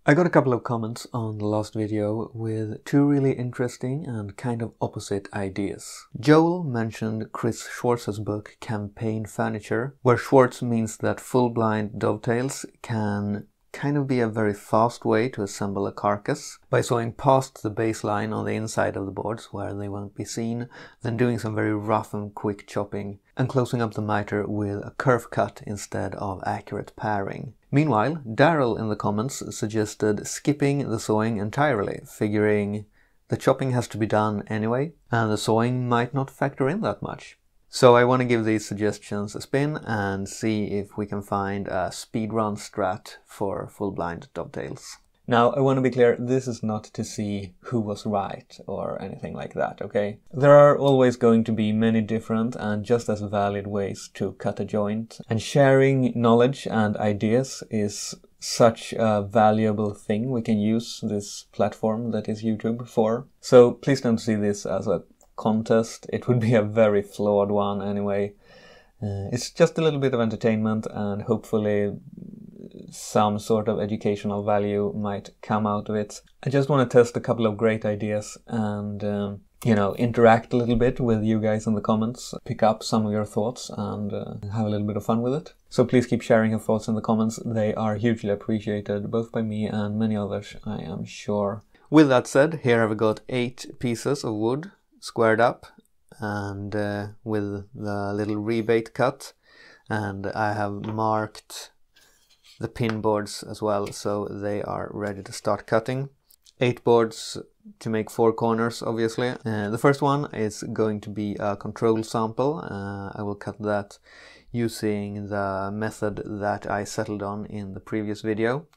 I got a couple of comments on the last video with two really interesting and kind of opposite ideas. Joel mentioned Chris Schwartz's book Campaign Furniture, where Schwartz means that full-blind dovetails can kind of be a very fast way to assemble a carcass by sawing past the baseline on the inside of the boards where they won't be seen, then doing some very rough and quick chopping and closing up the miter with a kerf cut instead of accurate paring. Meanwhile, Daryl in the comments suggested skipping the sawing entirely, figuring the chopping has to be done anyway and the sawing might not factor in that much. So I want to give these suggestions a spin and see if we can find a speedrun strat for full-blind dovetails. Now, I want to be clear, this is not to see who was right or anything like that, okay? There are always going to be many different and just as valid ways to cut a joint, and sharing knowledge and ideas is such a valuable thing we can use this platform that is YouTube for. So please don't see this as a contest. It would be a very flawed one anyway. It's just a little bit of entertainment and hopefully some sort of educational value might come out of it. I just want to test a couple of great ideas and interact a little bit with you guys in the comments, pick up some of your thoughts and have a little bit of fun with it. So please keep sharing your thoughts in the comments. They are hugely appreciated, both by me and many others, I am sure. With that said, here I've got 8 pieces of wood squared up and with the little rebate cut, and I have marked the pin boards as well, so they are ready to start cutting. 8 boards to make 4 corners, obviously. The first one is going to be a control sample. I will cut that using the method that I settled on in the previous video.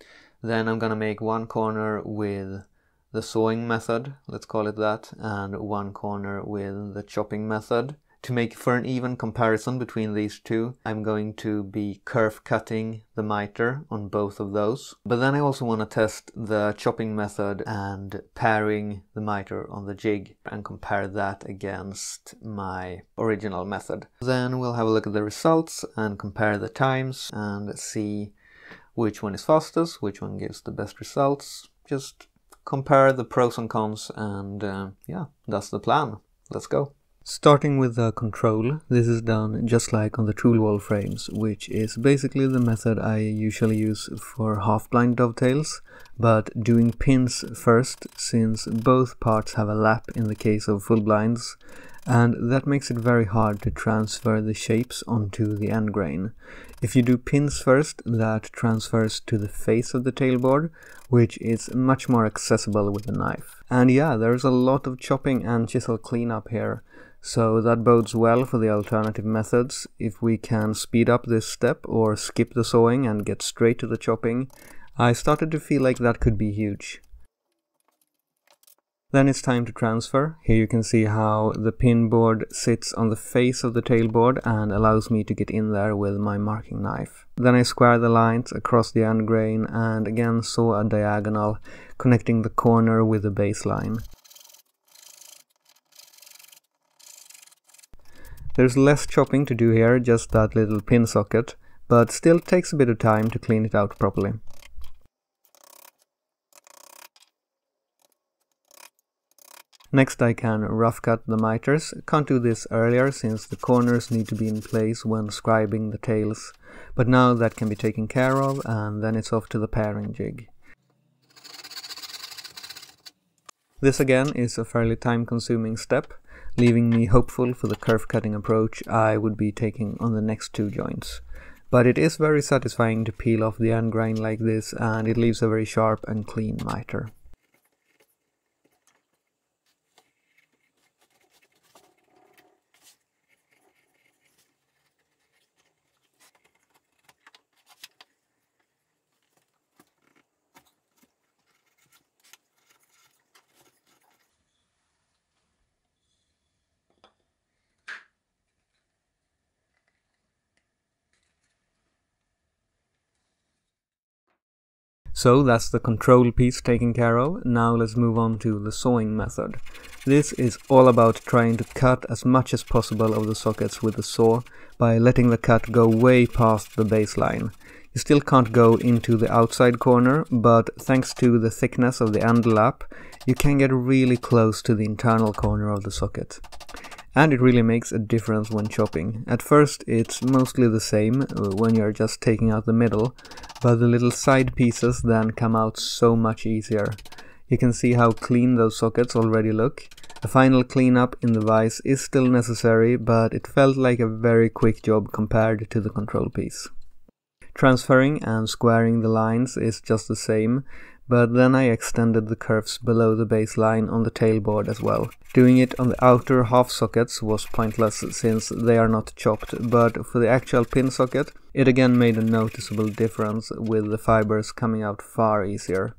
Then I'm gonna make 1 corner with the sawing method, let's call it that, and 1 corner with the chopping method. To make for an even comparison between these two, I'm going to be kerf cutting the miter on both of those. But then I also want to test the chopping method and paring the miter on the jig and compare that against my original method. Then we'll have a look at the results and compare the times and see which one is fastest, which one gives the best results. Just compare the pros and cons and yeah, that's the plan. Let's go. Starting with the control, this is done just like on the tool wall frames, which is basically the method I usually use for half-blind dovetails, but doing pins first, since both parts have a lap in the case of full blinds, and that makes it very hard to transfer the shapes onto the end grain. If you do pins first, that transfers to the face of the tailboard, which is much more accessible with a knife. And yeah, there's a lot of chopping and chisel cleanup here. So that bodes well for the alternative methods. If we can speed up this step or skip the sawing and get straight to the chopping, I started to feel like that could be huge. Then it's time to transfer. Here you can see how the pin board sits on the face of the tailboard and allows me to get in there with my marking knife. Then I square the lines across the end grain and again saw a diagonal connecting the corner with the baseline. There's less chopping to do here, just that little pin socket, but still takes a bit of time to clean it out properly. Next I can rough cut the miters. Can't do this earlier since the corners need to be in place when scribing the tails, but now that can be taken care of and then it's off to the paring jig. This again is a fairly time-consuming step, leaving me hopeful for the kerf cutting approach I would be taking on the next 2 joints. But it is very satisfying to peel off the end grain like this, and it leaves a very sharp and clean miter. So that's the control piece taken care of. Now let's move on to the sawing method. This is all about trying to cut as much as possible of the sockets with the saw by letting the cut go way past the baseline. You still can't go into the outside corner, but thanks to the thickness of the end lap, you can get really close to the internal corner of the socket. And it really makes a difference when chopping. At first it's mostly the same when you're just taking out the middle, but the little side pieces then come out so much easier. You can see how clean those sockets already look. A final cleanup in the vise is still necessary, but it felt like a very quick job compared to the control piece. Transferring and squaring the lines is just the same, but then I extended the curves below the baseline on the tailboard as well. Doing it on the outer half sockets was pointless since they are not chopped, but for the actual pin socket, it again made a noticeable difference with the fibers coming out far easier.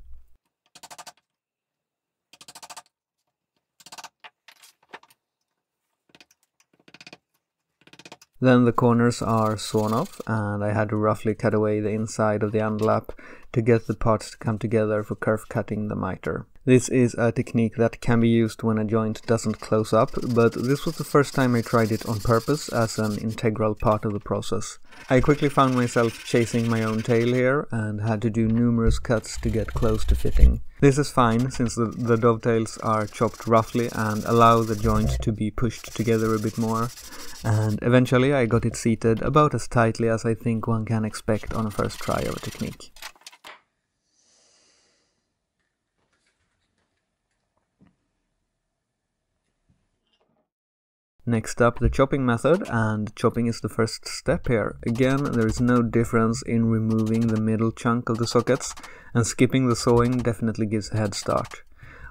Then the corners are sawn off, and I had to roughly cut away the inside of the end lap to get the parts to come together for kerf cutting the miter. This is a technique that can be used when a joint doesn't close up, but this was the first time I tried it on purpose as an integral part of the process. I quickly found myself chasing my own tail here and had to do numerous cuts to get close to fitting. This is fine since the dovetails are chopped roughly and allow the joint to be pushed together a bit more, and eventually I got it seated about as tightly as I think one can expect on a first try of a technique. Next up, the chopping method, and chopping is the first step here. Again, there is no difference in removing the middle chunk of the sockets, and skipping the sawing definitely gives a head start.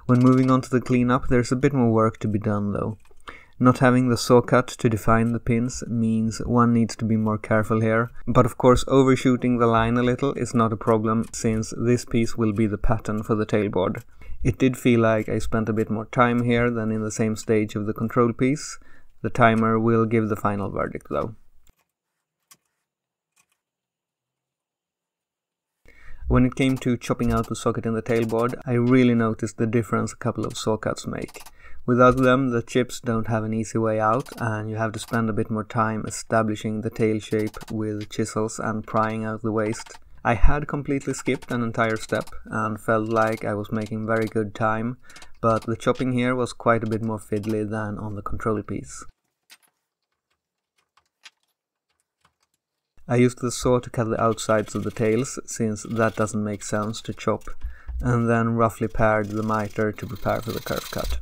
When moving on to the cleanup, there's a bit more work to be done though. Not having the saw cut to define the pins means one needs to be more careful here, but of course overshooting the line a little is not a problem since this piece will be the pattern for the tailboard. It did feel like I spent a bit more time here than in the same stage of the control piece. The timer will give the final verdict though. When it came to chopping out the socket in the tailboard, I really noticed the difference a couple of saw cuts make. Without them, the chips don't have an easy way out, and you have to spend a bit more time establishing the tail shape with chisels and prying out the waste. I had completely skipped an entire step and felt like I was making very good time, but the chopping here was quite a bit more fiddly than on the control piece. I used the saw to cut the outsides of the tails, since that doesn't make sense to chop, and then roughly pared the miter to prepare for the kerf cut.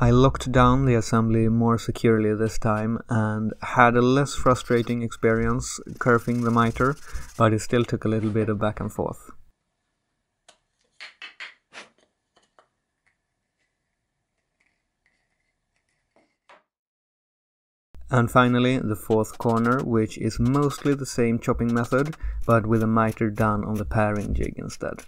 I locked down the assembly more securely this time and had a less frustrating experience kerfing the miter, but it still took a little bit of back and forth. And finally, the fourth corner, which is mostly the same chopping method, but with a miter done on the paring jig instead.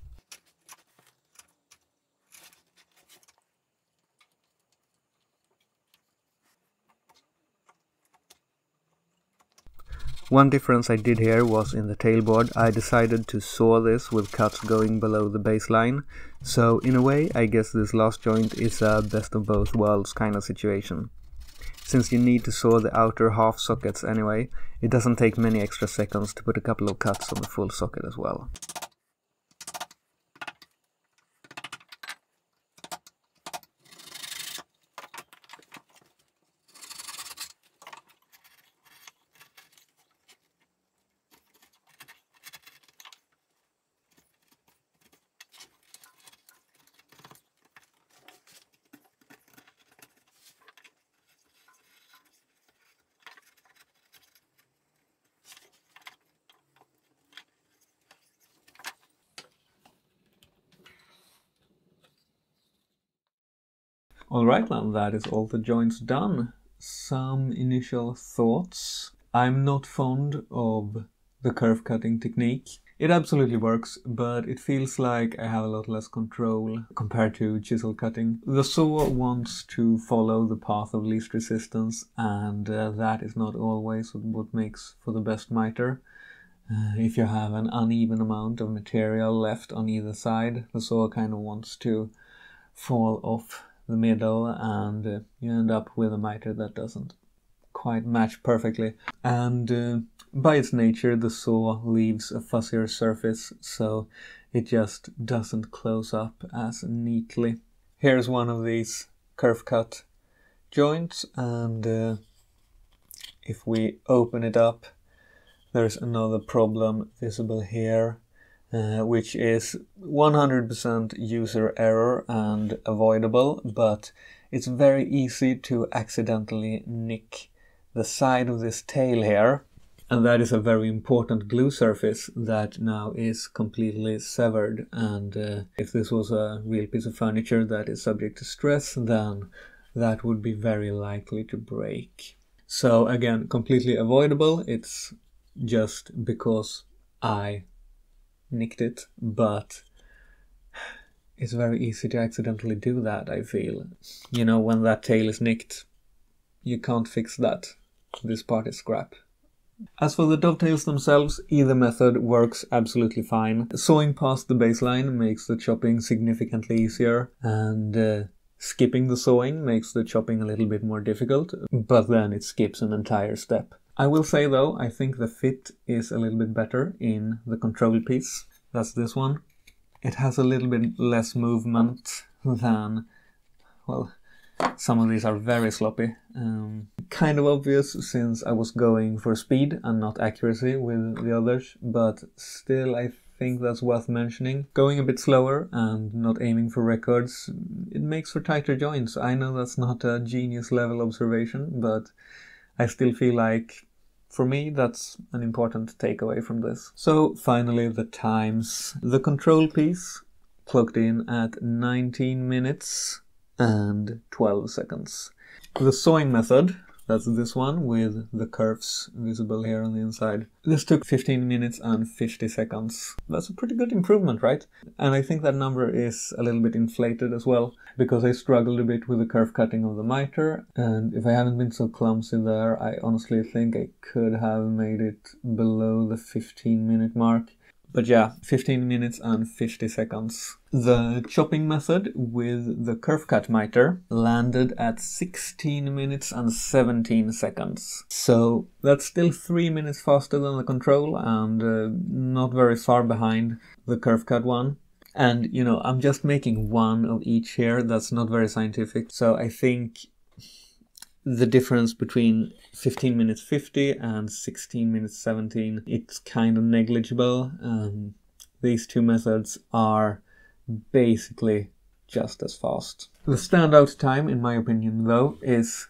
One difference I did here was in the tailboard. I decided to saw this with cuts going below the baseline, so in a way I guess this last joint is a best of both worlds kind of situation. Since you need to saw the outer half sockets anyway, it doesn't take many extra seconds to put a couple of cuts on the full socket as well. Alright then, that is all the joints done. Some initial thoughts. I'm not fond of the kerf cutting technique. It absolutely works, but it feels like I have a lot less control compared to chisel cutting. The saw wants to follow the path of least resistance, and that is not always what makes for the best miter. If you have an uneven amount of material left on either side, the saw kind of wants to fall off the middle, and you end up with a miter that doesn't quite match perfectly. And by its nature, the saw leaves a fuzzier surface, so it just doesn't close up as neatly. Here's one of these curve cut joints, and if we open it up, there's another problem visible here, which is 100% user error and avoidable, but it's very easy to accidentally nick the side of this tail here, and that is a very important glue surface that now is completely severed, and if this was a real piece of furniture that is subject to stress, then that would be very likely to break. So again, completely avoidable. It's just because I nicked it, but it's very easy to accidentally do that, I feel. You know, when that tail is nicked, you can't fix that. This part is scrap. As for the dovetails themselves, either method works absolutely fine. Sawing past the baseline makes the chopping significantly easier, and skipping the sawing makes the chopping a little bit more difficult, but then it skips an entire step. I will say though, I think the fit is a little bit better in the control piece. That's this one. It has a little bit less movement than, well, some of these are very sloppy. Kind of obvious since I was going for speed and not accuracy with the others, but still I think that's worth mentioning. Going a bit slower and not aiming for records, it makes for tighter joints. I know that's not a genius level observation, but I still feel like, for me, that's an important takeaway from this. So finally, the times. The control piece clocked in at 19 minutes and 12 seconds. The sawing method, that's this one with the curves visible here on the inside. This took 15 minutes and 50 seconds. That's a pretty good improvement, right? And I think that number is a little bit inflated as well, because I struggled a bit with the curve cutting of the miter, and if I hadn't been so clumsy there, I honestly think I could have made it below the 15-minute mark. But yeah, 15 minutes and 50 seconds. The chopping method with the curve cut miter landed at 16 minutes and 17 seconds. So that's still 3 minutes faster than the control, and not very far behind the curve cut one. And, you know, I'm just making one of each here. That's not very scientific. So I think the difference between 15 minutes 50 and 16 minutes 17, it's kind of negligible. These two methods are basically just as fast. The standout time, in my opinion, though, is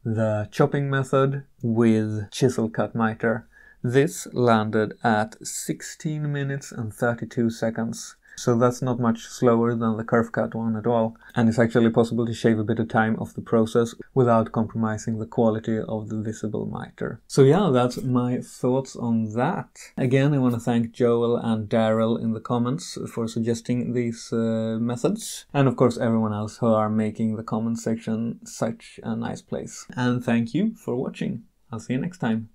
the chopping method with chisel cut miter. This landed at 16 minutes and 32 seconds. So that's not much slower than the curve cut one at all. And it's actually possible to shave a bit of time off the process without compromising the quality of the visible miter. So yeah, that's my thoughts on that. Again, I want to thank Joel and Daryl in the comments for suggesting these methods. And of course everyone else who are making the comment section such a nice place. And thank you for watching. I'll see you next time.